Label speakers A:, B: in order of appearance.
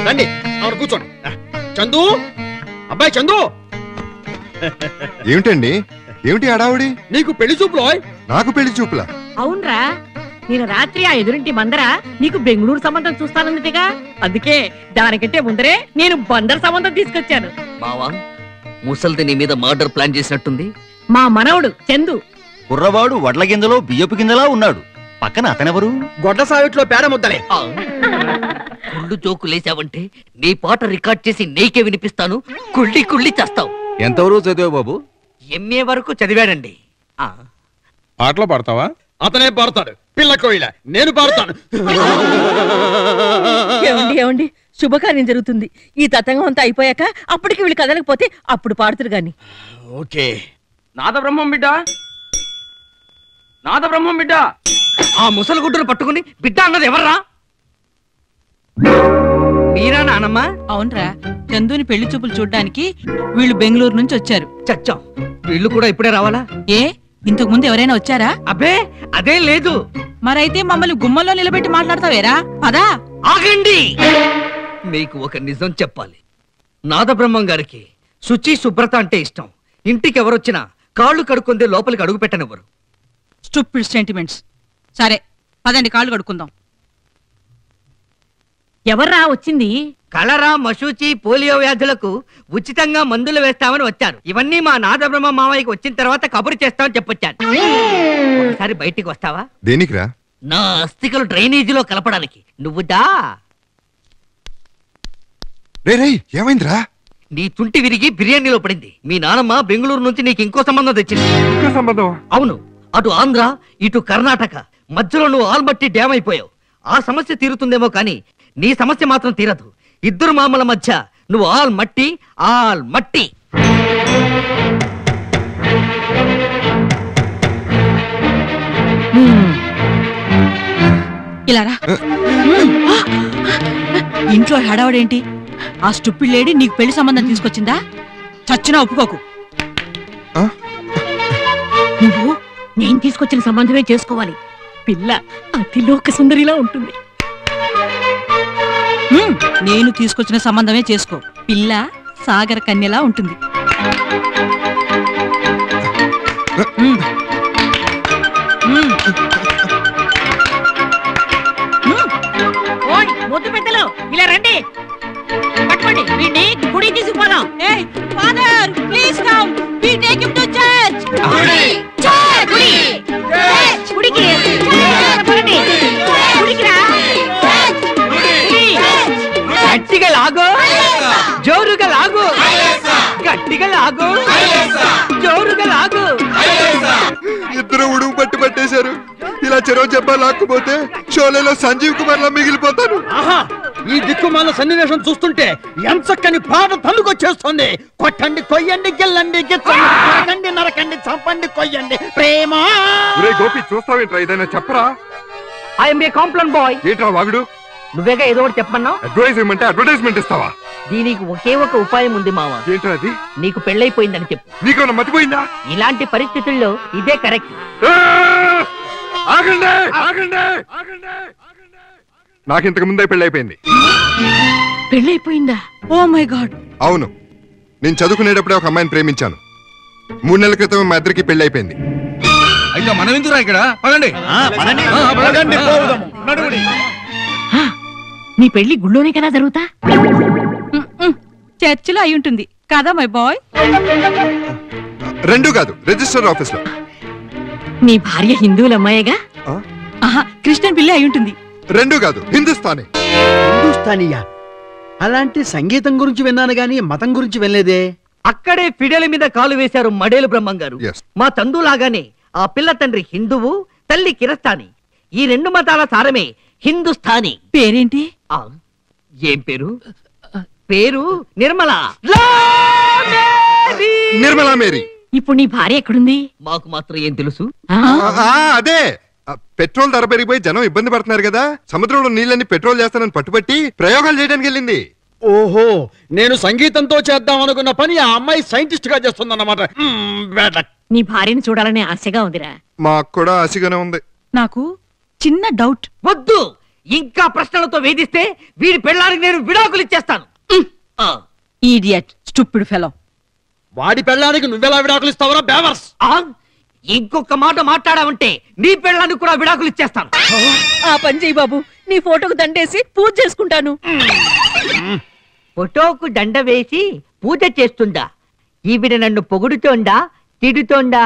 A: రండి ఆవిడ కూర్చోండి. చందు, అబ్బాయి చందు.
B: ఏమిటండి, ఏమిటి హడావుడి?
A: నీకు పెళ్లి చూపులో.
B: నాకు పెళ్లి చూపులా?
C: అవునరా, నేను రాత్రి ఆ ఎదురింటి మందర నీకు బెంగళూరు సంబంధం చూస్తానందిగా, అందుకే దానికంటే ముందరే నేను బందర్ సంబంధం తీసుకొచ్చాను.
D: బావా, ముసల్ది నీ మీద మర్డర్ ప్లాన్ చేసినట్టుంది.
C: మా మనవడు చందు.
E: కుర్రవాడు వడ్ల గింజలో బియ్యపు గింజలా ఉన్నాడు. పక్కన అతనెవరు?
A: గొడ్ల సావిట్లో పేడ ముద్దలే.
D: కుళ్ళు జోకులేసావంటే నీ పాట రికార్డ్ చేసి నీకే వినిపిస్తాను. కుళ్ళి కుళ్ళి చేస్తావు.
E: ఎంతవరకు చదివావు బాబు?
D: ఎంఏ వరకు చదివాడండి.
F: పాటలో పాడతావా?
A: అతనే పాడతాడు. పిల్ల కోయిల, నేను పాడతాను.
C: ఏమండి శుభకార్యం జరుగుతుంది. ఈ తతంగం అంతా అయిపోయాక అప్పటికి వీళ్ళు కదలకపోతే అప్పుడు పాడుతురు గాని.
A: ఓకే.
G: నాద బ్రహ్మం బిడ్డ, నాద బ్రహ్మం బిడ్డ.
D: ఆ ముసలి గుడ్డును పట్టుకుని బిడ్డ అన్నది ఎవర్రా? మీరా నానమ్మా?
H: అవునరా, చందుని పెళ్లి చూపులు చూడ్డానికి వీళ్ళు బెంగళూరు నుంచి వచ్చారు.
D: చచ్చాం. వీళ్ళు కూడా ఇప్పుడే రావాలా?
H: ఏ, ఇంతకు ముందు ఎవరైనా వచ్చారా?
D: అబ్బే అదేం లేదు.
H: మరైతే మమ్మల్ని గుమ్మల్లో నిలబెట్టి మాట్లాడతావేరా? పదా.
D: ఆగండి, మీకు ఒక నిజం చెప్పాలి. నాదబ్రహ్మం గారికి శుచి శుభ్రత అంటే ఇష్టం. ఇంటికి ఎవరొచ్చినా కాళ్ళు కడుక్కుందే లోపలికి అడుగు పెట్టనివ్వరు.
H: Stupid sentiments. సరే పదండి, కాళ్ళు కడుక్కుందాం.
C: ఎవర్రా వచ్చింది?
D: కలరా, మశూచి, పోలియో వ్యాధులకు ఉచితంగా మందులు వేస్తామని వచ్చారు. ఇవన్నీ మా నాదబ్రహ్మ మావయ్యకి వచ్చిన తర్వాత కబురు చేస్తామని చెప్పొచ్చాను. ఒకసారి బయటికి వస్తావా?
B: దేనికిరా?
D: నా అస్థికలు డ్రైనేజీలో కలపడానికి. నువ్వు దా.
B: రే, ఏమైందిరా?
D: నీ తుంటి విరిగి బిర్యానీలో పడింది. మీ నానమ్మ బెంగళూరు నుంచి నీకు ఇంకో సంబంధం తెచ్చింది.
B: ఇంకో సంబంధం?
D: అవును. అటు ఆంధ్ర, ఇటు కర్ణాటక, మధ్యలో నువ్వు ఆల్మట్టి డ్యామ్ అయిపోయావు. ఆ సమస్య తీరుతుందేమో కానీ నీ సమస్య మాత్రం తీరదు. ఇద్దరు మామల మధ్య నువ్వు ఆల్ మట్టి, ఆల్ మట్టి.
H: ఇలా రా. ఇంట్లో హడావడేంటి? ఆ స్టూపిడ్ లేడీ నీకు పెళ్లి సంబంధం తీసుకొచ్చిందా? చచ్చినా ఒప్పుకోకు.
C: నువ్వు నేను తీసుకొచ్చిన సంబంధమే చేసుకోవాలి. పిల్ల అతిలోక సుందరిలా ఉంటుంది.
H: నేను తీసుకొచ్చిన సంబంధమే చేసుకో. పిల్ల సాగర కన్యలా ఉంటుంది.
C: ముద్దు పెద్దలు ఇలా రండి, పట్టుకోండి వీడిని గుడి తీసుకుపోదాం.
H: Father please come, we take him to church.
C: గుడికి గుడికిరా.
D: గట్టిగా లాగో, జోరుగా లాగు. గట్టిగా లాగు, జోరుగా లాగు.
B: ఇద్దరు ఉడుగు పట్టి పట్టేశారు. ఇలా చెరవ చెప్పా లాక్కుపోతే షోలేలో సంజీవ్ కుమార్ లా మిగిలిపోతాను.
A: ఆహా, ఈ దిక్కుమాల సన్నివేశం చూస్తుంటే ఎంచక్కని పాట తన్నుకొచ్చేస్తుంది. కొట్టండి, కొయ్యండి, గిల్లండి, గిచ్చండి, నరకండి, చంపండి, కొయ్యండి. ప్రేమ.
B: గోపి చూస్తావేంట్రా? ఏదైనా చెప్పరా?
D: I'm a complaint boy.
B: ఏంట్రా వాగుడు?
D: నువ్వేగా ఏదో ఒకటి చెప్పమన్నావు.
B: అడ్వైజ్ ఇవ్వమంటే అడ్వర్టైజ్మెంట్ ఇస్తావా?
D: దీనికి ఒకే ఒక ఉపాయం ఉంది మావా.
B: ఏంట్రా అది?
D: నీకు పెళ్ళైపోయిందని చెప్పు.
B: నీకేమన్నా మతిపోయిందా?
D: ఇలాంటి పరిస్థితుల్లో ఇదే కరెక్ట్.
B: ఆగండి, ఆగండి, నాకు ఇంతకు ముందే పెళ్ళైపోయింది.
C: పెళ్ళైపోయిందా?
H: Oh my god.
B: అవును, నేను చదువుకునేటప్పుడే ఒక అమ్మాయిని ప్రేమించాను. 3 నెలల క్రితం మా ఇద్దరికి పెళ్ళైపోయింది.
F: అయితే మనం ఎందుకురా ఇక్కడ? పదండి.
C: నీ పెళ్లి గుళ్ళోనే కదా జరుగుతా?
H: చర్చిలో అయి ఉంటుంది కదా మై బాయ్.
B: రెండు కాదు, రిజిస్టర్ ఆఫీస్ లో.
C: నీ భార్య హిందువుల అమ్మాయిగా?
H: క్రిస్టియన్ పిల్ల అయి ఉంటుంది.
B: రెండు కాదు, హిందుస్థానీ.
A: హిందుస్థానీయా? అలాంటి సంగీతం గురించి విన్నాను గానీ మతం గురించి వినలేదే.
D: అక్కడే ఫిడేల మీద కాలు వేశారు మడేలు బ్రహ్మం గారు. మా తందులాగానే ఆ పిల్ల తండ్రి హిందువు, తల్లి కిరస్తాని. ఈ రెండు మతాల సారమే హిందుస్థానీ.
H: పేరేంటి?
D: ఏం పేరు? పేరు నిర్మల.
B: నిర్మలా మేరీ.
C: ఇప్పుడు నీ భార్య ఎక్కడుంది?
D: మాకు మాత్రం ఏం తెలుసు?
B: అదే, పెట్రోల్ ధర పెరిగిపోయి జనం ఇబ్బంది పడుతున్నారు కదా, సముద్రంలో నీళ్ళని పెట్రోల్ చేస్తానని పట్టుబట్టి ప్రయోగాలు చేయడానికి వెళ్ళింది.
A: ఓహో, నేను సంగీతంతో చేద్దాం అనుకున్న పని ఆ అమ్మాయి సైంటిస్ట్ గా చేస్తుందన్నమాట.
C: నీ భార్యని చూడాలనే ఆశగా ఉందిరా.
B: మాకు కూడా ఆశగానే ఉంది.
H: నాకు చిన్న డౌట్.
D: వద్దు, ఇంకా ప్రశ్నలతో వేధిస్తే వీడి పెళ్ళానికి నేను విడాకులు ఇచ్చేస్తాను.
H: Idiot stupid fellow.
A: వాడి పెళ్ళానికి నువ్వెలా విడాకులు ఇస్తావరా బేవర్స్?
D: ఇంకొక మాట మాట్లాడావంటే నీ పెళ్ళానికి కూడా విడాకులు ఇచ్చేస్తాను.
C: ఆ పని చెయ్యి బాబు, నీ ఫోటోకు దండేసి పూజ చేసుకుంటాను.
D: ఫోటోకు దండ వేసి పూజ చేస్తుందా? ఈవిడ నన్ను పొగుడుతోందా తిడుతోందా?